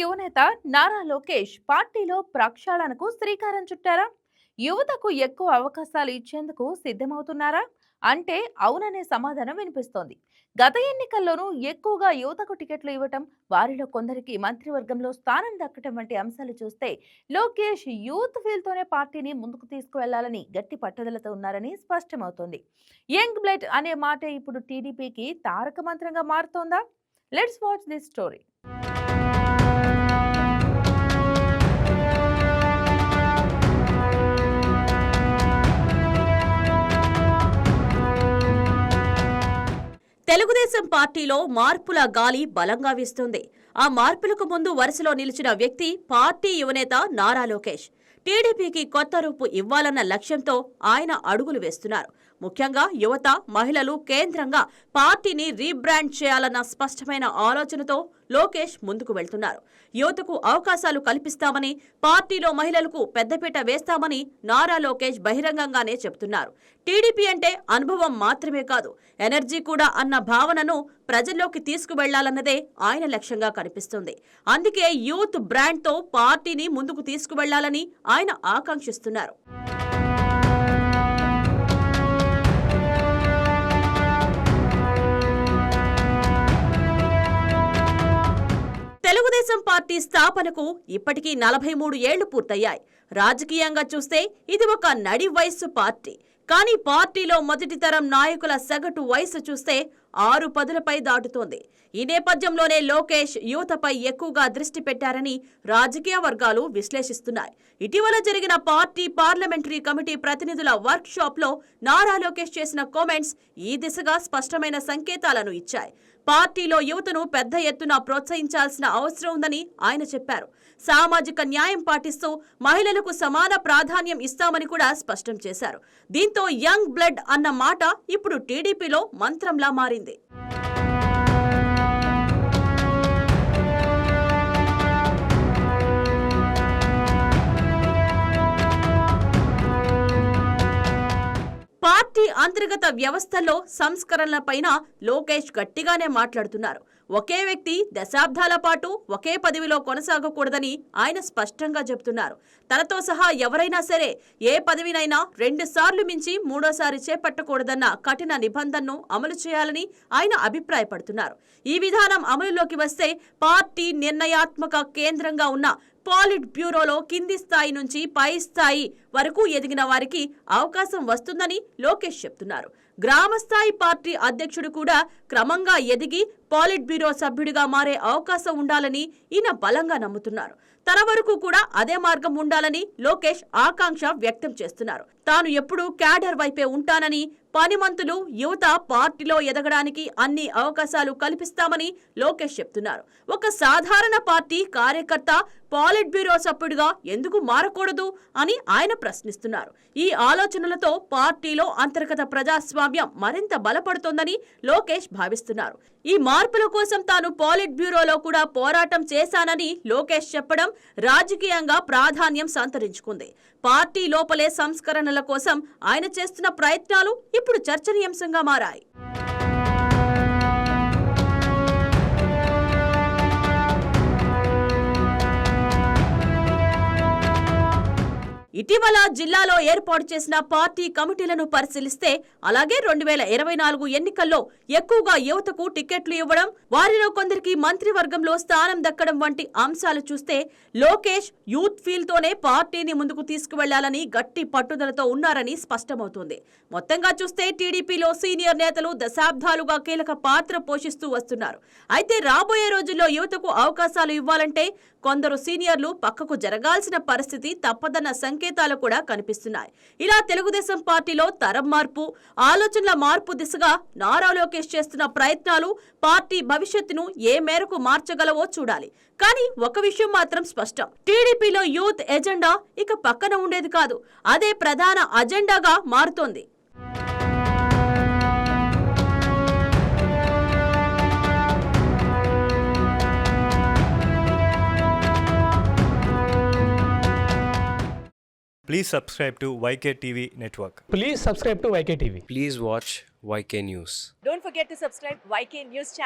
యువనేత నారా లోకేష్ పార్టీలో ప్రక్షాళనకు శ్రీకారం చుట్టారా? యువతకు ఎక్కువ అవకాశాలు ఇచ్చేందుకు సిద్ధమవుతున్నారా అంటే అవుననే సమాధానం వినిపిస్తోంది. గత ఎన్నికల్లోనూ ఎక్కువగా యువతకు టికెట్లు ఇవ్వటం, వారిలో కొందరికి మంత్రివర్గంలో స్థానం దక్కటం వంటి అంశాలు చూస్తే లోకేష్ యూత్ ఫీల్ తోనే పార్టీని ముందుకు తీసుకువెళ్లాలని గట్టి పట్టుదలతో ఉన్నారని స్పష్టమవుతోంది. యంగ్ బ్లడ్ అనే మాట ఇప్పుడు టీడీపీకి తారక మంత్రంగా మారుతోందా? Let's watch this story. Telugu Desam పార్టీలో మార్పుల గాలి బలంగా వీస్తుంది. ఆ మార్పులకు ముందు వరుసలో నిలిచిన వ్యక్తి పార్టీ యువనేత నారా లోకేష్. టీడీపీకి కొత్త రూపు ఇవ్వాలన్న లక్ష్యంతో ఆయన అడుగులు వేస్తున్నారు. ముఖ్యంగా యువత, మహిళలు కేంద్రంగా పార్టీని రీబ్రాండ్ చేయాలన్న స్పష్టమైన ఆలోచనతో లోకేష్ ముందుకు వెళ్తున్నారు. యువతకు అవకాశాలు కల్పిస్తామని, పార్టీలో మహిళలకు పెద్దపీట వేస్తామని నారా లోకేష్ బహిరంగంగానే చెబుతున్నారు. టీడీపీ అంటే అనుభవం మాత్రమే కాదు, ఎనర్జీ కూడా అన్న భావనను ప్రజల్లోకి తీసుకువెళ్లాలన్నదే ఆయన లక్ష్యంగా కనిపిస్తుంది. అందుకే యూత్ బ్రాండ్తో పార్టీని ముందుకు తీసుకువెళ్లాలని ఆయన ఆకాంక్షిస్తున్నారు. తెలుగుదేశం పార్టీ స్థాపనకు ఇప్పటికీ 43 ఏళ్లు పూర్తయ్యాయి. రాజకీయంగా చూస్తే ఇది ఒక నడి వయస్సు పార్టీ. కానీ పార్టీలో మొదటి తరం నాయకుల సగటు వయసు చూస్తే 6 దాటుతోంది. ఈ నేపథ్యంలోనే లోకేష్ యువతపై ఎక్కువగా దృష్టి పెట్టారని రాజకీయ వర్గాలు విశ్లేషిస్తున్నాయి. ఇటీవల జరిగిన పార్టీ పార్లమెంటరీ కమిటీ ప్రతినిధుల వర్క్ షాప్ లో నారా లోకేష్ చేసిన కామెంట్స్ ఈ దిశగా స్పష్టమైన సంకేతాలను ఇచ్చాయి. పార్టీలో యువతను పెద్ద ఎత్తున ప్రోత్సహించాల్సిన అవసరం ఉందని ఆయన చెప్పారు. సామాజిక న్యాయం పాటిస్తూ మహిళలకు సమాన ప్రాధాన్యం ఇస్తామని కూడా స్పష్టం చేశారు. దీంతో యంగ్ బ్లడ్ అన్న మాట ఇప్పుడు టీడీపీలో మంత్రంలా మారింది. పార్టీ అంతర్గత వ్యవస్థల్లో సంస్కరణలపైన లోకేష్ గట్టిగానే మాట్లాడుతున్నారు. ఒకే వ్యక్తి దశాబ్దాల పాటు ఒకే పదవిలో కొనసాగకూడదని ఆయన స్పష్టంగా చెబుతున్నారు. తనతో సహా ఎవరైనా సరే ఏ పదవినైనా 2 సార్లు మించి 3వ సారి చేపట్టకూడదన్న కఠిన నిబంధనను అమలు చేయాలని ఆయన అభిప్రాయపడుతున్నారు. ఈ విధానం అమలులోకి వస్తే పార్టీ నిర్ణయాత్మక కేంద్రంగా ఉన్న పాలిట్ బ్యూరోలో కింది స్థాయి నుంచి పై స్థాయి వరకు ఎదిగిన వారికి అవకాశం వస్తుందని లోకేష్ చెప్తున్నారు. గ్రామస్థాయి పార్టీ అధ్యక్షుడు కూడా క్రమంగా ఎదిగి పాలిట్ బ్యూరో సభ్యుడిగా మారే అవకాశం ఉండాలని ఈయన బలంగా నమ్ముతున్నారు. తన వరకు కూడా అదే మార్గం ఉండాలని లోకేష్ ఆకాంక్ష వ్యక్తం చేస్తున్నారు. తాను ఎప్పుడూ క్యాడర్ వైపే ఉంటానని, పనిమంతులు, యువత పార్టీలో ఎదగడానికి అన్ని అవకాశాలు కల్పిస్తామని లోకేష్ చెప్తున్నారు. ఒక సాధారణ పార్టీ కార్యకర్త పాలిట్ బ్యూరో సభ్యుడిగా ఎందుకు మారకూడదు అని ఆయన ప్రశ్నిస్తున్నారు. ఈ ఆలోచనలతో పార్టీలో అంతర్గత ప్రజాస్వామ్యం మరింత బలపడుతోందని లోకేష్ భావిస్తున్నారు. ఈ మార్పుల కోసం తాను పాలిట్ బ్యూరోలో కూడా పోరాటం చేశానని లోకేష్ చెప్పడం రాజకీయంగా ప్రాధాన్యం సంతరించుకుంది. పార్టీ లోపలే సంస్కరణల కోసం ఆయన చేస్తున్న ప్రయత్నాలు ఇప్పుడు చర్చనీయాంశంగా మారాయి. ఇటీవల జిల్లాలో ఏర్పాటు చేసిన పార్టీ కమిటీలను పరిశీలిస్తే, అలాగే 2024 ఎన్నికల్లో ఎక్కువగా యువతకు టికెట్లు ఇవ్వడం, వారిలో కొందరికి మంత్రివర్గంలో స్థానం దక్కడం వంటి అంశాలు చూస్తే లోకేష్ యూత్ ఫీల్ తోనే పార్టీని ముందుకు తీసుకువెళ్లాలని గట్టి పట్టుదలతో ఉన్నారని స్పష్టమవుతోంది. మొత్తంగా చూస్తే టీడీపీలో సీనియర్ నేతలు దశాబ్దాలుగా కీలక పాత్ర పోషిస్తూ వస్తున్నారు. అయితే రాబోయే రోజుల్లో యువతకు అవకాశాలు ఇవ్వాలంటే కొందరు సీనియర్లు పక్కకు జరగాల్సిన పరిస్థితి తప్పదన్న సంకేతాలు కూడా కనిపిస్తున్నాయి. ఇలా తెలుగుదేశం పార్టీలో తరం మార్పు, ఆలోచనల మార్పు దిశగా నారా లోకేష్ చేస్తున్న ప్రయత్నాలు పార్టీ భవిష్యత్తును ఏ మేరకు మార్చగలవో చూడాలి. కానీ ఒక విషయం మాత్రం స్పష్టం, టీడీపీలో యూత్ ఎజెండా ఇక పక్కన ఉండేది కాదు, అదే ప్రధాన అజెండాగా మారుతోంది. Please subscribe to YK TV Network. Please subscribe to YK TV. Please watch YK News. Don't forget to subscribe YK News channel